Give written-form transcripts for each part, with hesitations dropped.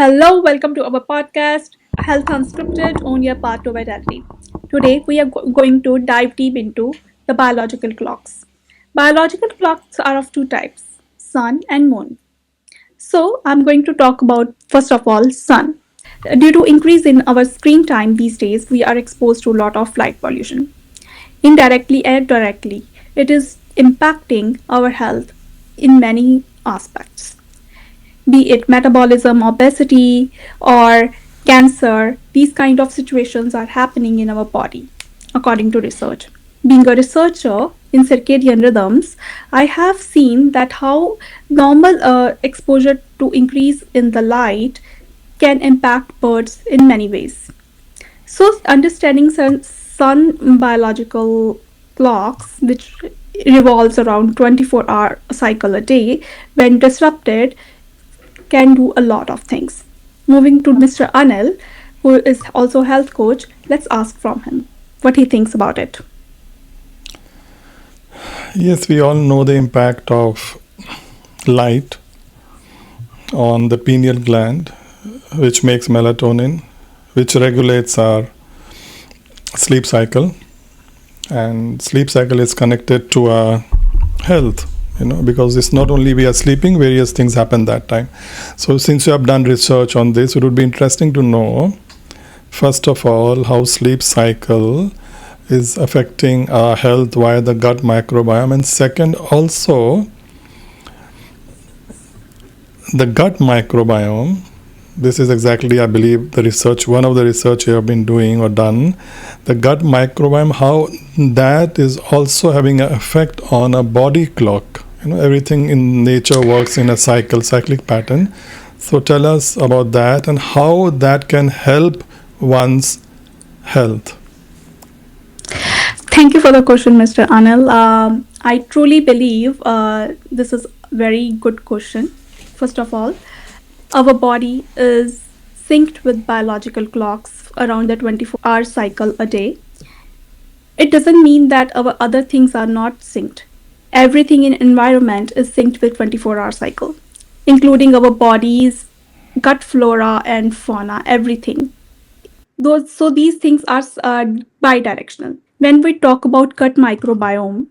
Hello, welcome to our podcast, Health Unscripted on your path to vitality. Today, we are going to dive deep into the biological clocks. Biological clocks are of two types, sun and moon. So, I'm going to talk about, first of all, sun. Due to increase in our screen time these days, we are exposed to a lot of light pollution. Indirectly and directly, it is impacting our health in many aspects, be it metabolism, obesity, or cancer. These kind of situations are happening in our body, according to research. Being a researcher in circadian rhythms, I have seen that how normal exposure to increase in the light can impact birds in many ways. So, understanding sun biological clocks, which revolves around 24-hour cycle a day, when disrupted, can do a lot of things. Moving to Mr. Anil, who is also a health coach, let's ask from him what he thinks about it. Yes, we all know the impact of light on the pineal gland, which makes melatonin, which regulates our sleep cycle. And sleep cycle is connected to our health, because it's not only we are sleeping, various things happen that time. So since you have done research on this, it would be interesting to know, first of all, how sleep cycle is affecting our health via the gut microbiome, and second, also the gut microbiome. This is exactly, I believe, the research, one of the research you have been doing or done, the gut microbiome, how that is also having an effect on a body clock. Everything in nature works in a cyclic pattern. So tell us about that and how that can help one's health. Thank you for the question, Mr. Anil. I truly believe this is a very good question. First of all, our body is synced with biological clocks around the 24-hour cycle a day. It doesn't mean that our other things are not synced. Everything in environment is synced with 24-hour cycle, including our body's gut flora and fauna, everything. So these things are bidirectional. When we talk about gut microbiome,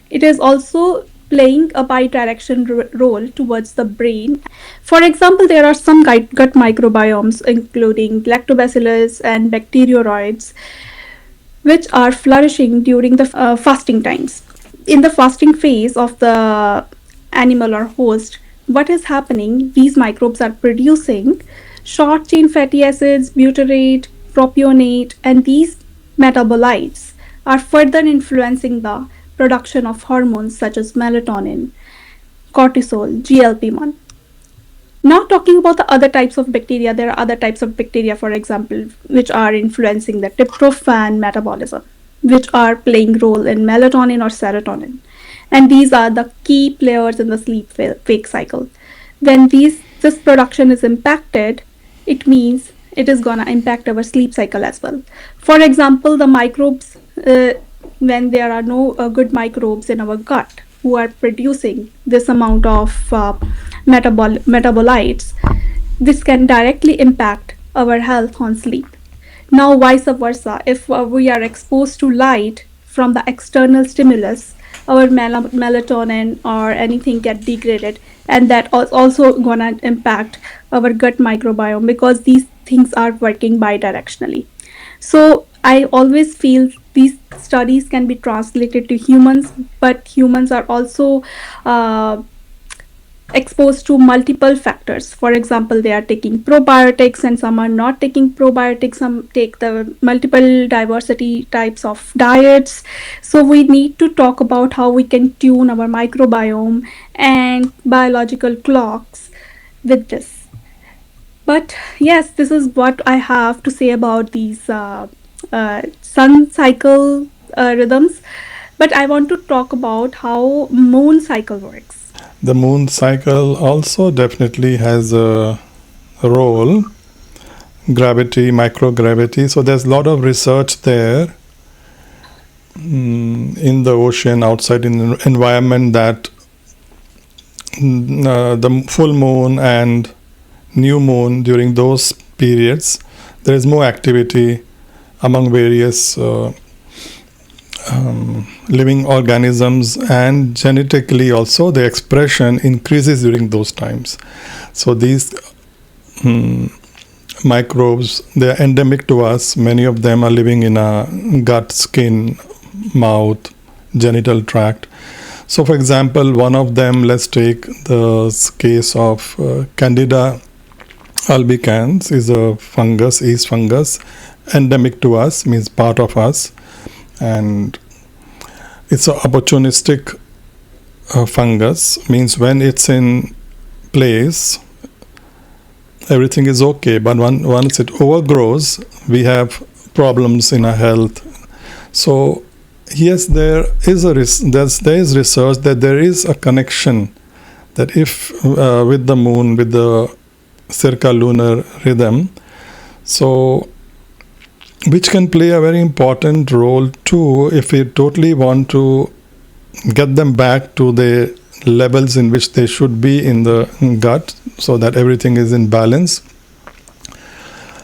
it is also playing a bidirectional role towards the brain. For example, there are some gut microbiomes, including lactobacillus and bacteroids, which are flourishing during the fasting times. In the fasting phase of the animal or host, what is happening? These microbes are producing short chain fatty acids, butyrate, propionate, and these metabolites are further influencing the production of hormones such as melatonin, cortisol, GLP-1. Now, talking about the other types of bacteria, there are other types of bacteria, for example, which are influencing the tryptophan metabolism, which are playing role in melatonin or serotonin. And these are the key players in the sleep wake cycle. When this production is impacted, it means it is going to impact our sleep cycle as well. For example, the microbes, when there are no good microbes in our gut who are producing this amount of metabolites, this can directly impact our health on sleep. Now, vice versa, if we are exposed to light from the external stimulus, our melatonin or anything get degraded, and that also gonna impact our gut microbiome because these things are working bidirectionally. So I always feel these studies can be translated to humans, but humans are also exposed to multiple factors. For example, they are taking probiotics and some are not taking probiotics, some take the multiple diversity types of diets. So we need to talk about how we can tune our microbiome and biological clocks with this. But yes, this is what I have to say about these sun cycle rhythms. But I want to talk about how moon cycle works. The moon cycle also definitely has a role, gravity, microgravity. So there's a lot of research there in the ocean, outside in the environment, that the full moon and new moon, during those periods, there is more activity among various living organisms, and genetically also the expression increases during those times. So these microbes, they are endemic to us. Many of them are living in our gut, skin, mouth, genital tract. So for example, one of them, let's take the case of Candida albicans, is a fungus, yeast fungus, endemic to us, means part of us, and it's an opportunistic fungus, means when it's in place, everything is okay, but once it overgrows, we have problems in our health. So yes, there is research that there is a connection, that if with the moon, with the circa-lunar rhythm, so which can play a very important role too, if we totally want to get them back to the levels in which they should be in the gut, so that everything is in balance.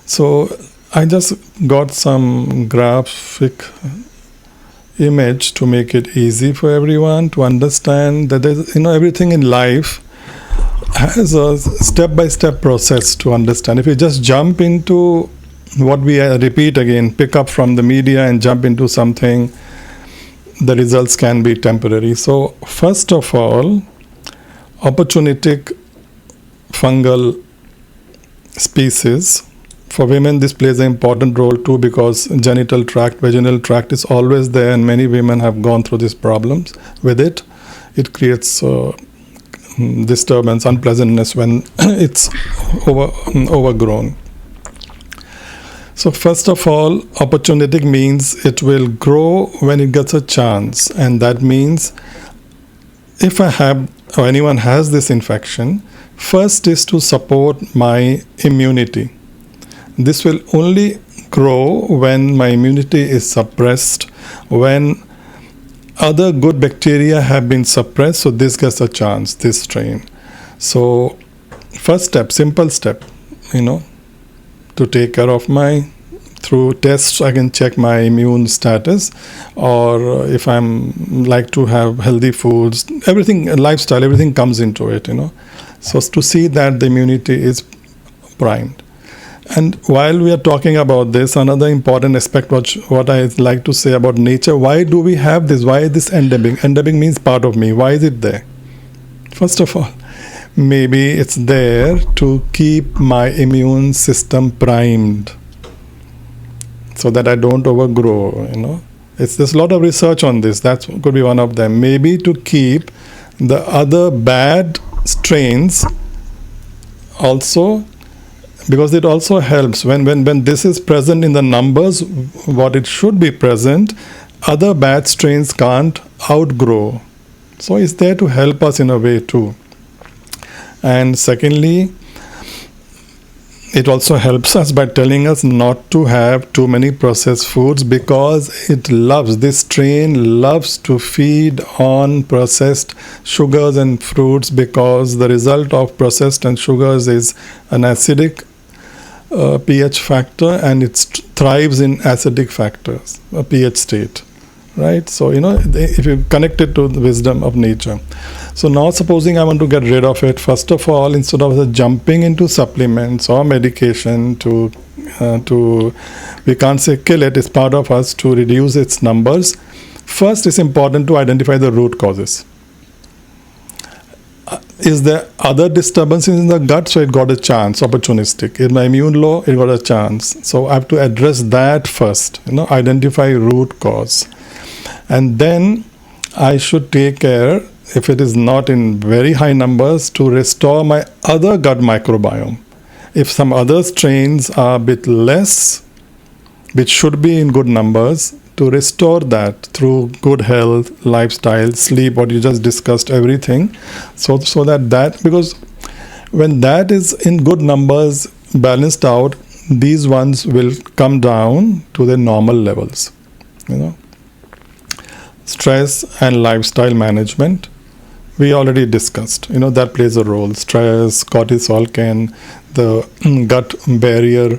So I just got some graphic image to make it easy for everyone to understand that there's, everything in life has a step-by-step process to understand. If you just jump into what we repeat again, pick up from the media and jump into something, the results can be temporary. So first of all, opportunistic fungal species. For women, this plays an important role too, because genital tract, vaginal tract is always there, and many women have gone through these problems with it. It creates disturbance, unpleasantness when it's overgrown. So first of all, opportunistic means it will grow when it gets a chance, and that means if I have or anyone has this infection, first is to support my immunity. This will only grow when my immunity is suppressed, when other good bacteria have been suppressed, so this gets a chance, this strain. So first step, simple step, to take care of through tests I can check my immune status, or if I'm like to have healthy foods, everything, lifestyle, everything comes into it, So to see that the immunity is primed. And while we are talking about this, another important aspect, what I like to say about nature, why do we have this? Why is this endemic? Endemic means part of me. Why is it there? First of all, maybe it's there to keep my immune system primed, so that I don't overgrow, There's a lot of research on this. That could be one of them. Maybe to keep the other bad strains also, because it also helps when this is present in the numbers, what it should be present, other bad strains can't outgrow. So it's there to help us in a way too. And secondly, it also helps us by telling us not to have too many processed foods, because this strain loves to feed on processed sugars and fruits, because the result of processed and sugars is an acidic pH factor, and it thrives in acidic factors, a pH state, right? So, if you connect it to the wisdom of nature. So now supposing I want to get rid of it, first of all, instead of jumping into supplements or medication we can't say kill it, it's part of us, to reduce its numbers. First, it's important to identify the root causes. Is there other disturbances in the gut? So it got a chance, opportunistic. Is my immune low? It got a chance. So I have to address that first, identify root cause. And then I should take care, if it is not in very high numbers, to restore my other gut microbiome. If some other strains are a bit less, which should be in good numbers, to restore that through good health, lifestyle, sleep, what you just discussed, everything. So that because when that is in good numbers, balanced out, these ones will come down to their normal levels. Stress and lifestyle management we already discussed. That plays a role. Stress, cortisol the gut barrier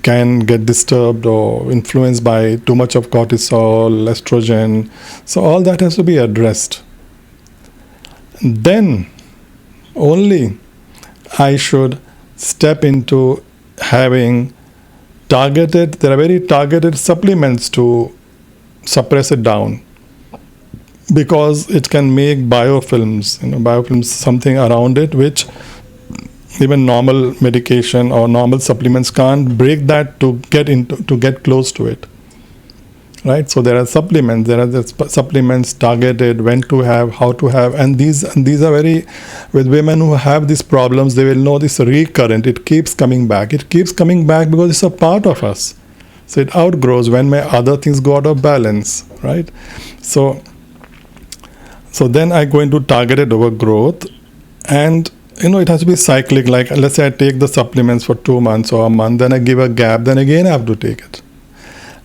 can get disturbed or influenced by too much of cortisol, estrogen. So all that has to be addressed. Then only I should step into having there are very targeted supplements to suppress it down, because it can make biofilms, something around it, which even normal medication or normal supplements can't break that to get close to it. Right? So there are supplements targeted, when to have, how to have, and these are very, with women who have these problems, they will know this recurrent. It keeps coming back. It keeps coming back because it's a part of us. So it outgrows when my other things go out of balance, right? So then I go into targeted overgrowth, and it has to be cyclic. Like, let's say I take the supplements for 2 months or a month, then I give a gap, then again I have to take it.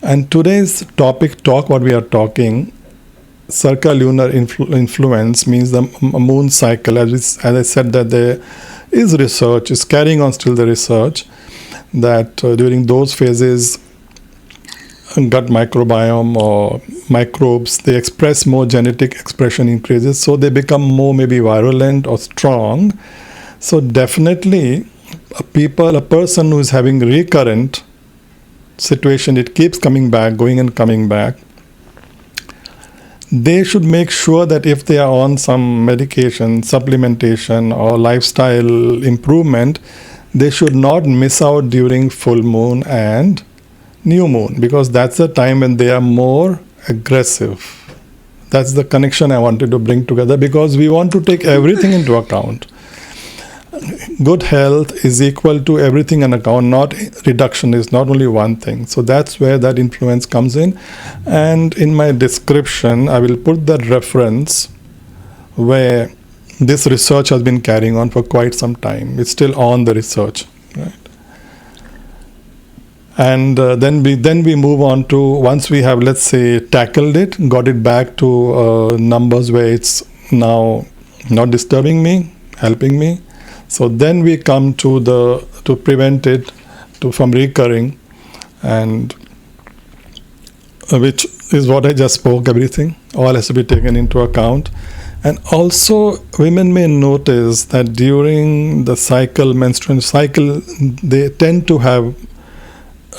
And today's what we are talking, circulunar influence, means the moon cycle. As I said, that there is research, is carrying on still the research, that during those phases, gut microbiome or microbes, they express more, genetic expression increases, so they become more maybe virulent or strong. So definitely a person who is having recurrent situation, it keeps coming back, going and coming back, they should make sure that if they are on some medication, supplementation or lifestyle improvement, they should not miss out during full moon and new moon, because that's the time when they are more aggressive. That's the connection I wanted to bring together, because we want to take everything into account. Good health is equal to everything in account, not reduction is not only one thing. So that's where that influence comes in. And in my description, I will put that reference where this research has been carrying on for quite some time. It's still on the research, right? And then we move on to, once we have, let's say, tackled it, got it back to numbers where it's now not disturbing me, helping me. So then we come to prevent it from recurring, and which is what I just spoke, everything. All has to be taken into account. And also, women may notice that during the menstrual cycle, they tend to have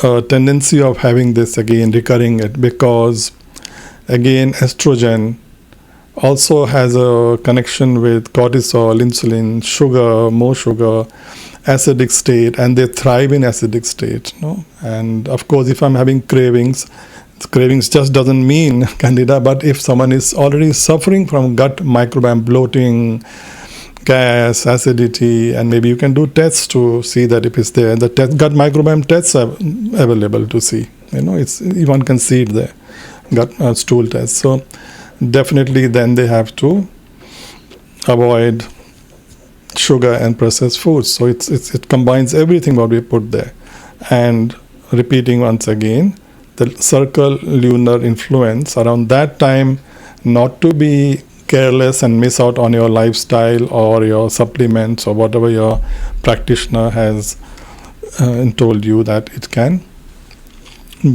a tendency of having this again, recurring it, because again, estrogen also has a connection with cortisol, insulin, more sugar, acidic state, and they thrive in acidic state. And of course, if I'm having cravings just doesn't mean candida, but if someone is already suffering from gut microbiome, bloating, gas, acidity, and maybe you can do tests to see that if it's there. The gut microbiome tests are available to see. One can see it there, gut stool test. So definitely then they have to avoid sugar and processed foods. So it combines everything what we put there. And repeating once again, the circulunar influence around that time, not to be careless and miss out on your lifestyle or your supplements or whatever your practitioner has told you, that it can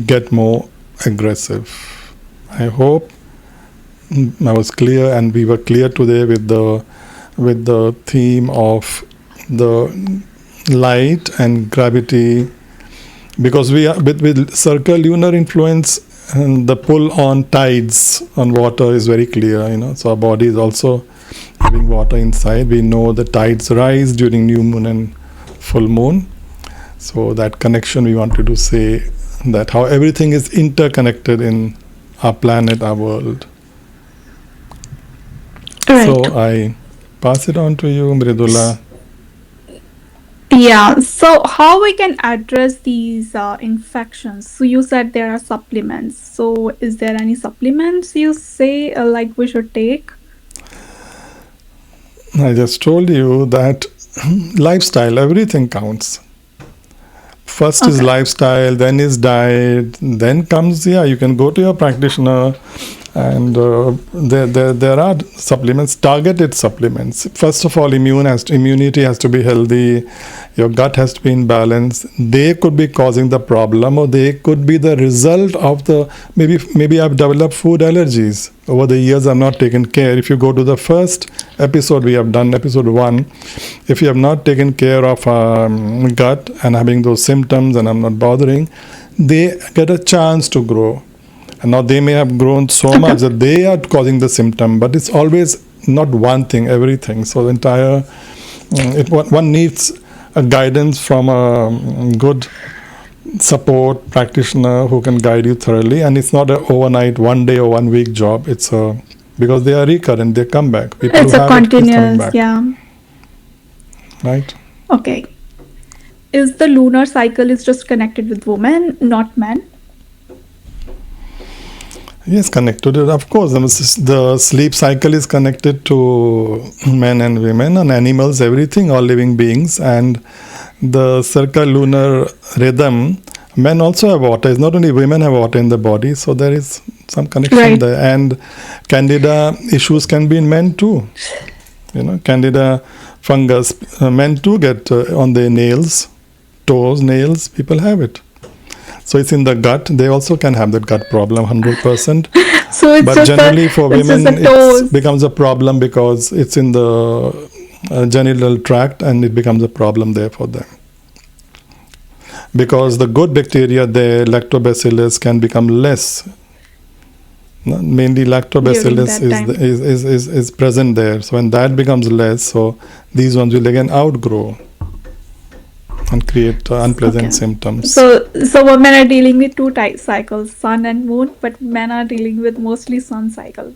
get more aggressive. I hope I was clear, and we were clear today with the theme of the light and gravity, because we are with circulunar influence, and the pull on tides on water is very clear. So our body is also having water inside. We know the tides rise during new moon and full moon. So that connection, we wanted to say that how everything is interconnected in our planet, our world. Right. So I pass it on to you, Mridula. Yeah, so how we can address these infections? So you said there are supplements. So is there any supplements you say like we should take? I just told you that lifestyle, everything counts. First is lifestyle, then is diet, then comes, you can go to your practitioner And there are supplements, targeted supplements. First of all, immunity has to be healthy. Your gut has to be in balance. They could be causing the problem, or they could be the result of the maybe I've developed food allergies over the years. I've not taken care. If you go to the first episode we have done, episode 1, if you have not taken care of gut and having those symptoms and I'm not bothering, they get a chance to grow. And now they may have grown so much that they are causing the symptom, but it's always not one thing, everything. So the entire, one needs a guidance from a good support practitioner who can guide you thoroughly. And it's not an overnight, one day or 1 week job. It's because they are recurrent, they come back. People It's who a have it keep coming continuous, back. yeah. Right? Okay. Is the lunar cycle is just connected with women, not men? Yes, connected. Of course, the sleep cycle is connected to men and women and animals, everything, all living beings. And the circa-lunar rhythm, men also have water. It's not only women have water in the body, so there is some connection Right. there. And candida issues can be in men too. Candida fungus, men too get on their nails, toes, nails, people have it. So it's in the gut. They also can have that gut problem, 100%. So it's But just generally for it's just women, the toes. it becomes a problem because it's in the genital tract and it becomes a problem there for them. Because the good bacteria there, lactobacillus, can become less. Mainly lactobacillus During that time. is present there. So when that becomes less, so these ones will again outgrow and create unpleasant Okay. symptoms. So women are dealing with two type cycles, sun and moon, but men are dealing with mostly sun cycle.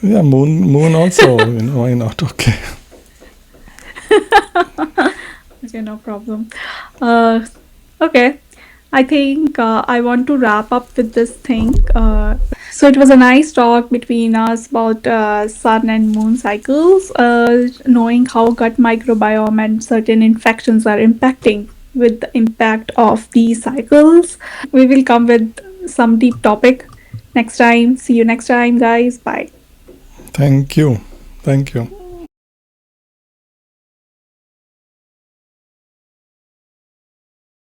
Yeah, moon also, why not? Okay. Okay, no problem. Okay, I think I want to wrap up with this thing. So it was a nice talk between us about sun and moon cycles, knowing how gut microbiome and certain infections are impacting with the impact of these cycles. We will come with some deep topic next time. See you next time, guys. Bye. Thank you. Thank you.